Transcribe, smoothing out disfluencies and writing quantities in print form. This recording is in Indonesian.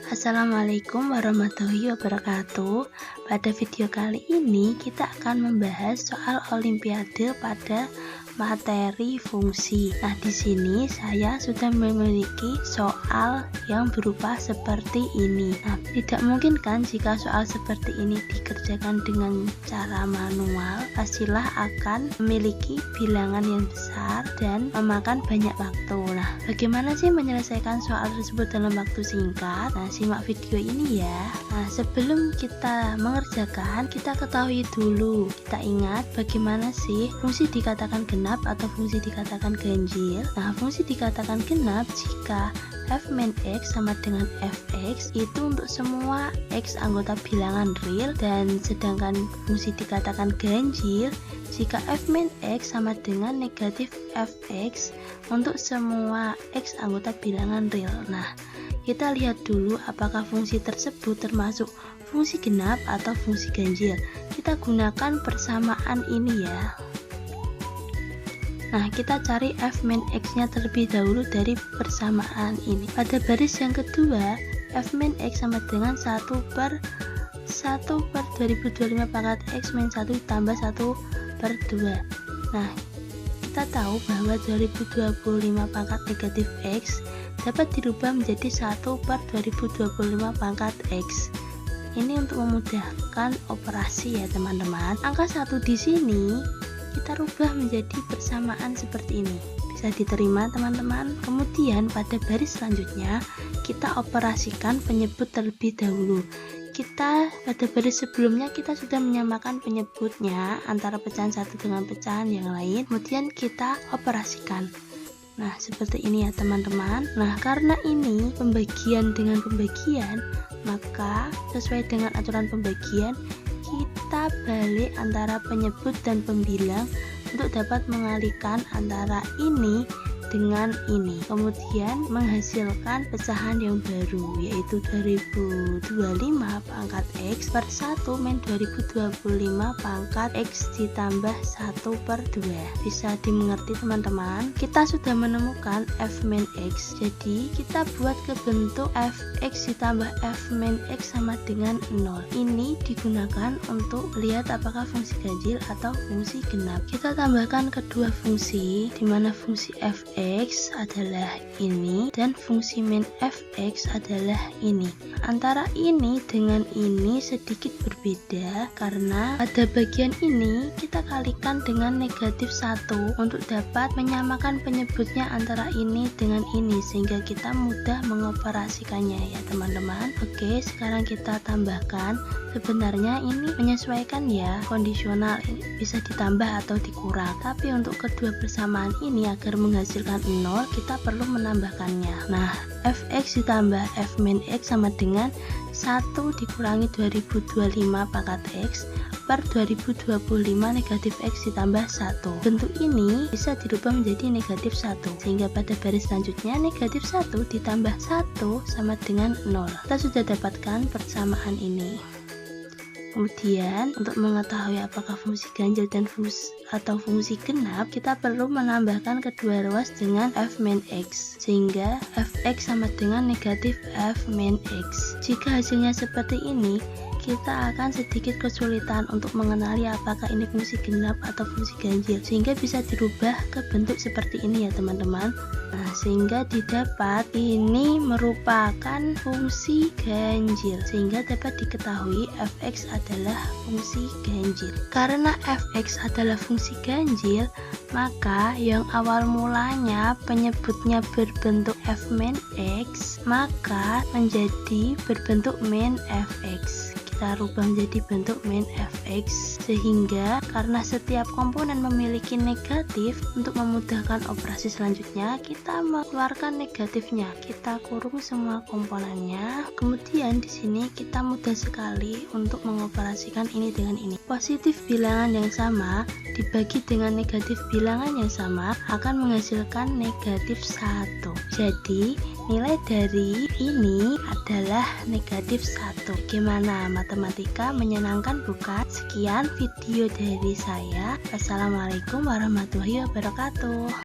Assalamualaikum warahmatullahi wabarakatuh. Pada video kali ini kita akan membahas soal olimpiade pada materi fungsi. Nah, di sini saya sudah memiliki soal yang berupa seperti ini. Nah, tidak mungkin kan jika soal seperti ini dikerjakan dengan cara manual, pastilah akan memiliki bilangan yang besar dan memakan banyak waktu. Nah, bagaimana sih menyelesaikan soal tersebut dalam waktu singkat? Nah, simak video ini ya. Nah, sebelum kita mengerjakan, kita ketahui dulu, kita ingat bagaimana sih fungsi dikatakan genap atau fungsi dikatakan ganjil. Nah, fungsi dikatakan genap jika f min x sama dengan fx itu untuk semua x anggota bilangan real, dan sedangkan fungsi dikatakan ganjil jika f min x sama dengan negatif fx untuk semua x anggota bilangan real. Nah, kita lihat dulu apakah fungsi tersebut termasuk fungsi genap atau fungsi ganjil. Kita gunakan persamaan ini ya. Nah, kita cari f min x nya terlebih dahulu dari persamaan ini. Pada baris yang kedua, f min x sama dengan 1 per 2025 pangkat x min 1 ditambah 1 per 2. Nah, kita tahu bahwa 2025 pangkat negatif x dapat dirubah menjadi 1 per 2025 pangkat x. Ini untuk memudahkan operasi ya teman-teman. Angka 1 di sini kita rubah menjadi persamaan seperti ini. Bisa diterima teman-teman? Kemudian pada baris selanjutnya kita operasikan penyebut terlebih dahulu. Pada baris sebelumnya kita sudah menyamakan penyebutnya antara pecahan satu dengan pecahan yang lain. Kemudian kita operasikan. Nah, seperti ini ya teman-teman. Nah, karena ini pembagian dengan pembagian, maka sesuai dengan aturan pembagian kita balik antara penyebut dan pembilang untuk dapat mengalihkan antara ini dengan ini, kemudian menghasilkan pecahan yang baru, yaitu 2025 pangkat x per 1 min 2025 pangkat x ditambah 1 per 2. Bisa dimengerti teman-teman? Kita sudah menemukan f min x, jadi kita buat ke bentuk fx ditambah f min x sama dengan 0. Ini digunakan untuk lihat apakah fungsi ganjil atau fungsi genap. Kita tambahkan kedua fungsi, di mana fungsi fx adalah ini dan fungsi min fx adalah ini. Antara ini dengan ini sedikit berbeda karena pada bagian ini kita kalikan dengan negatif 1 untuk dapat menyamakan penyebutnya antara ini dengan ini, sehingga kita mudah mengoperasikannya ya teman-teman. Oke, sekarang kita tambahkan. Sebenarnya ini menyesuaikan ya, kondisional, bisa ditambah atau dikurang, tapi untuk kedua persamaan ini agar menghasilkan 0 kita perlu menambahkannya. Nah, fx ditambah f min x sama dengan 1 dikurangi 2025 pangkat x per 2025 negatif x ditambah 1. Bentuk ini bisa dirubah menjadi negatif 1, sehingga pada baris selanjutnya negatif 1 ditambah 1 sama dengan 0. Kita sudah dapatkan persamaan ini. Kemudian untuk mengetahui apakah fungsi ganjil dan fungsi genap, kita perlu menambahkan kedua ruas dengan f min x, sehingga fx sama dengan negatif f min x. Jika hasilnya seperti ini, kita akan sedikit kesulitan untuk mengenali apakah ini fungsi genap atau fungsi ganjil, sehingga bisa dirubah ke bentuk seperti ini ya teman-teman. Nah, sehingga didapat ini merupakan fungsi ganjil, sehingga dapat diketahui fx adalah fungsi ganjil. Karena fx adalah fungsi ganjil, maka yang awal mulanya penyebutnya berbentuk f min x, maka menjadi berbentuk min fx. Kita rubah menjadi bentuk min fx, sehingga karena setiap komponen memiliki negatif, untuk memudahkan operasi selanjutnya kita mengeluarkan negatifnya, kita kurung semua komponennya. Kemudian di sini kita mudah sekali untuk mengoperasikan ini dengan ini. Positif bilangan yang sama dibagi dengan negatif bilangan yang sama akan menghasilkan negatif 1. Jadi nilai dari ini adalah negatif 1. Gimana, matematika menyenangkan bukan? Sekian video dari saya. Wassalamualaikum warahmatullahi wabarakatuh.